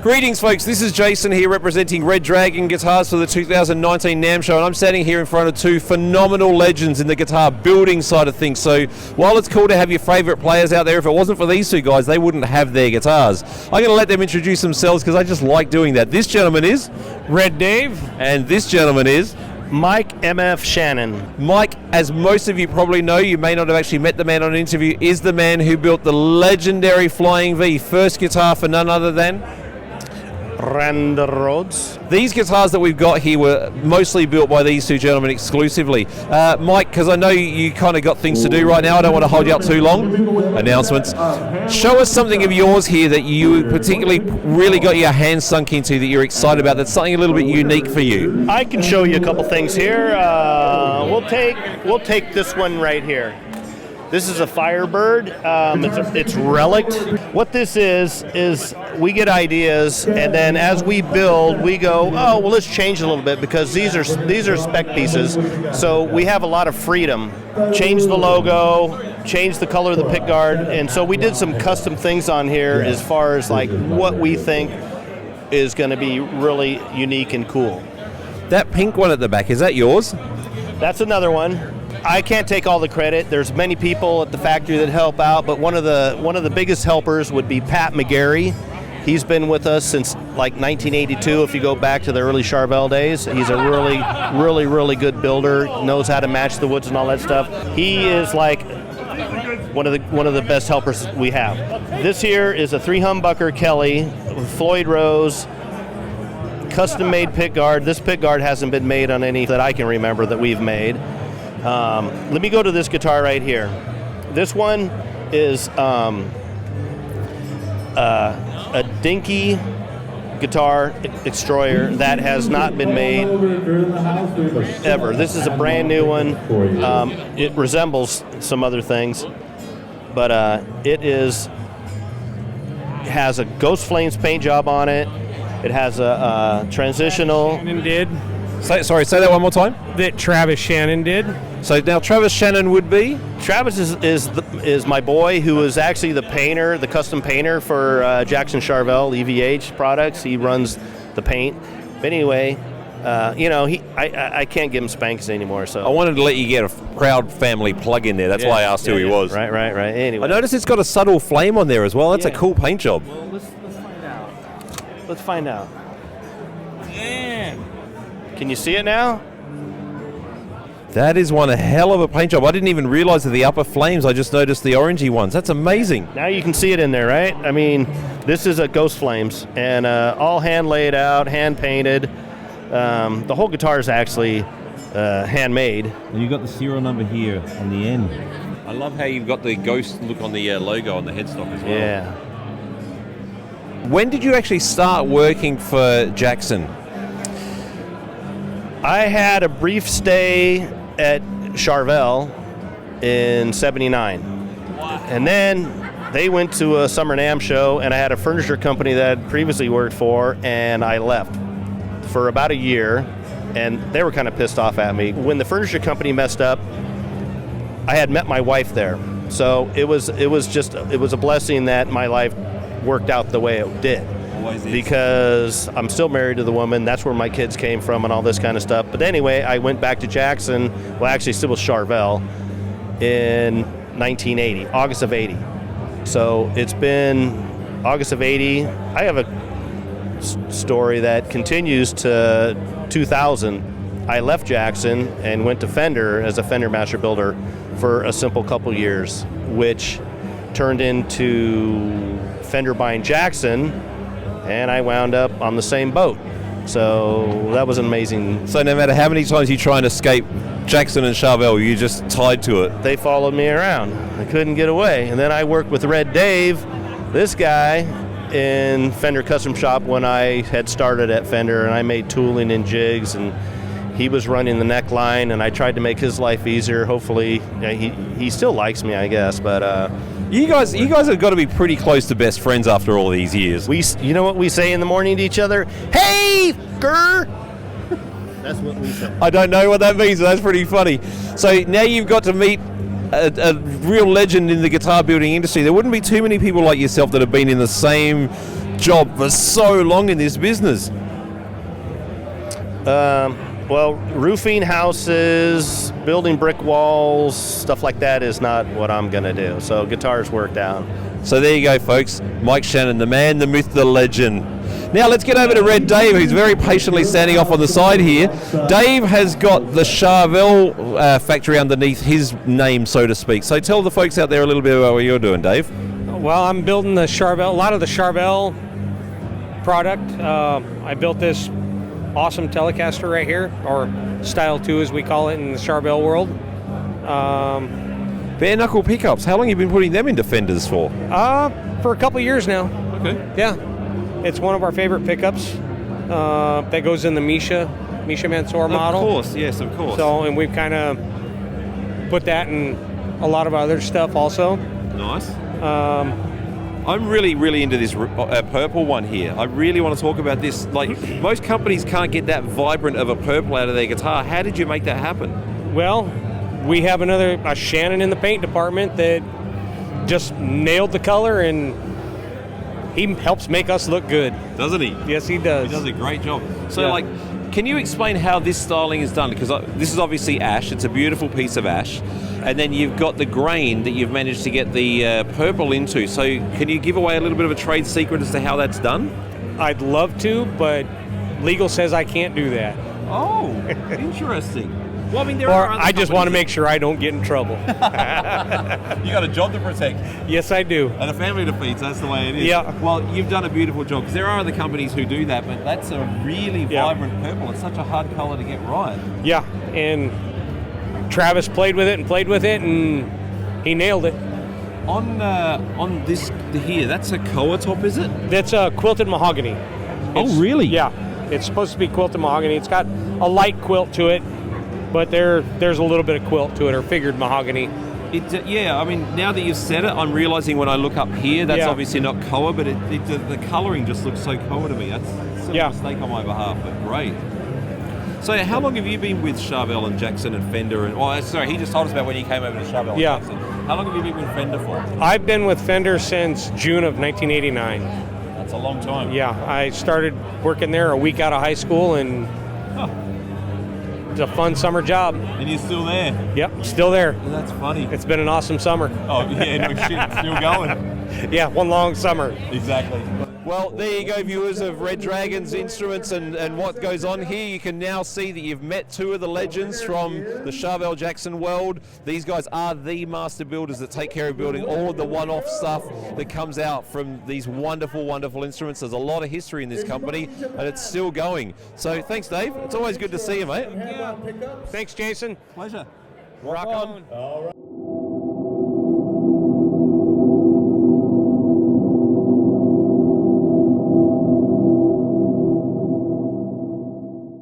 Greetings, folks. This is Jason here representing Red Dragon Guitars for the 2019 NAMM show, and I'm standing here in front of two phenomenal legends in the guitar building side of things. So while it's cool to have your favorite players out there, if it wasn't for these two guys, they wouldn't have their guitars. I'm going to let them introduce themselves because I just like doing that. This gentleman is Red Dave, and this gentleman is Mike MF Shannon. Mike, as most of you probably know, you may not have actually met the man on an interview, is the man who built the legendary Flying V, first guitar for none other than Randy Rhodes. These guitars that we've got here were mostly built by these two gentlemen exclusively. Mike, because I know you kind of got things to do right now, I don't want to hold you up too long. Announcements. Show us something of yours here that you particularly really got your hands sunk into, that you're excited about, that's something a little bit unique for you. I can show you a couple things here. We'll take this one right here. This is a Firebird. It's relict. What this is we get ideas, and then as we build, we go, oh, well, let's change a little bit because these are spec pieces. So we have a lot of freedom. Change the logo, change the color of the pickguard, and so we did some custom things on here as far as like what we think is going to be really unique and cool. That pink one at the back, is that yours? That's another one. I can't take all the credit. There's many people at the factory that help out, but one of the biggest helpers would be Pat McGarry. He's been with us since like 1982. If you go back to the early Charvel days, he's a really good builder. Knows how to match the woods and all that stuff. He is like one of the best helpers we have. This here is a 3-humbucker Kelly with Floyd Rose, custom-made pickguard. This pickguard hasn't been made on any that I can remember that we've made. Let me go to this guitar right here. This one is a dinky guitar destroyer that has not been made ever. This is a brand new one. It resembles some other things, but it has a Ghost Flames paint job on it. It has a transitional. Shannon did. Say that one more time. That Travis Shannon did. So now Travis Shannon would be? Travis is my boy, who is actually the painter, the custom painter for Jackson Charvel EVH products. He runs the paint. But anyway, I can't give him spankers anymore. So I wanted to let you get a proud family plug in there. That's why I asked who he was. Right. Anyway, I noticed it's got a subtle flame on there as well. That's a cool paint job. Well, let's find out. Let's find out. Man. Can you see it now? That is one hell of a paint job. I didn't even realize that the upper flames, I just noticed the orangey ones. That's amazing. Now you can see it in there, right? I mean, this is a Ghost Flames, and all hand laid out, hand painted. The whole guitar is actually handmade. And you've got the serial number here on the end. I love how you've got the ghost look on the logo on the headstock as well. Yeah. When did you actually start working for Jackson? I had a brief stay at Charvel in '79. And then they went to a summer NAMM show, and I had a furniture company that I'd previously worked for, and I left for about a year, and they were kind of pissed off at me. When the furniture company messed up, I had met my wife there. So it was a blessing that my life worked out the way it did. Because I'm still married to the woman. That's where my kids came from and all this kind of stuff. But anyway, I went back to Jackson, well, actually still with Charvel, in 1980, August of 80. So it's been August of 80. I have a story that continues to 2000. I left Jackson and went to Fender as a Fender master builder for a simple couple years, which turned into Fender buying Jackson, and I wound up on the same boat. So that was amazing. So no matter how many times you try and escape Jackson and Charvel, you just tied to it. They followed me around. I couldn't get away. And then I worked with Red Dave, this guy, in Fender Custom Shop when I had started at Fender, and I made tooling and jigs, and he was running the neckline, and I tried to make his life easier. Hopefully, he still likes me, I guess, but You guys have got to be pretty close to best friends after all these years. You know what we say in the morning to each other? Hey, grr! That's what we say. I don't know what that means, but that's pretty funny. So now you've got to meet a real legend in the guitar building industry. There wouldn't be too many people like yourself that have been in the same job for so long in this business. Well, roofing houses, building brick walls, stuff like that is not what I'm going to do. So guitars worked out. So there you go, folks. Mike Shannon, the man, the myth, the legend. Now let's get over to Red Dave, who's very patiently standing off on the side here. Dave has got the Charvel factory underneath his name, so to speak. So tell the folks out there a little bit about what you're doing, Dave. Well, I'm building the Charvel, a lot of the Charvel product. I built this awesome Telecaster right here, or Style 2 as we call it in the Charvel world. Bare knuckle pickups. How long have you been putting them into Fenders for? For a couple years now. Okay. Yeah. It's one of our favorite pickups. That goes in the Misha Mansour model. Of course, yes, of course. So, and we've kind of put that in a lot of other stuff also. Nice. I'm really, really into this purple one here. I really want to talk about this. Like, most companies can't get that vibrant of a purple out of their guitar. How did you make that happen? Well, we have a Shannon in the paint department that just nailed the color, and he helps make us look good. Doesn't he? Yes, he does. He does a great job. So, Yeah. like, can you explain how this styling is done? Because this is obviously ash. It's a beautiful piece of ash. And then you've got the grain that you've managed to get the purple into. So can you give away a little bit of a trade secret as to how that's done? I'd love to, but legal says I can't do that. Oh, interesting. Well, I mean, there Or are other I just want to companies make sure I don't get in trouble. that- You got a job to protect. Yes, I do. And a family to feed, so that's the way it is. Yeah. Well, you've done a beautiful job, because there are other companies who do that, but that's a really vibrant purple. It's such a hard color to get right. Yeah, and Travis played with it, and he nailed it. On this here, that's a Koa top, is it? That's a Quilted Mahogany. Oh, really? Yeah, it's supposed to be Quilted Mahogany. It's got a light quilt to it, but there's a little bit of quilt to it, or figured mahogany. Yeah, I mean, now that you've said it, I'm realizing when I look up here, that's obviously not Koa, but the coloring just looks so Koa to me. That's a mistake on my behalf, but great. So how long have you been with Charvel and Jackson and Fender? Sorry, he just told us about when you came over to Charvel and Jackson. How long have you been with Fender for? I've been with Fender since June of 1989. That's a long time. Yeah, I started working there a week out of high school, and it's a fun summer job. And you're still there? Yep, still there. That's funny. It's been an awesome summer. Oh, yeah, no shit, it's still going. Yeah, one long summer. Exactly. Well, there you go, viewers of Red Dragon's instruments and what goes on here. You can now see that you've met two of the legends from the Charvel Jackson world. These guys are the master builders that take care of building all of the one-off stuff that comes out from these wonderful, wonderful instruments. There's a lot of history in this company, and it's still going. So thanks, Dave. It's always good to see you, mate. Thanks, Jason. Pleasure. Rock on.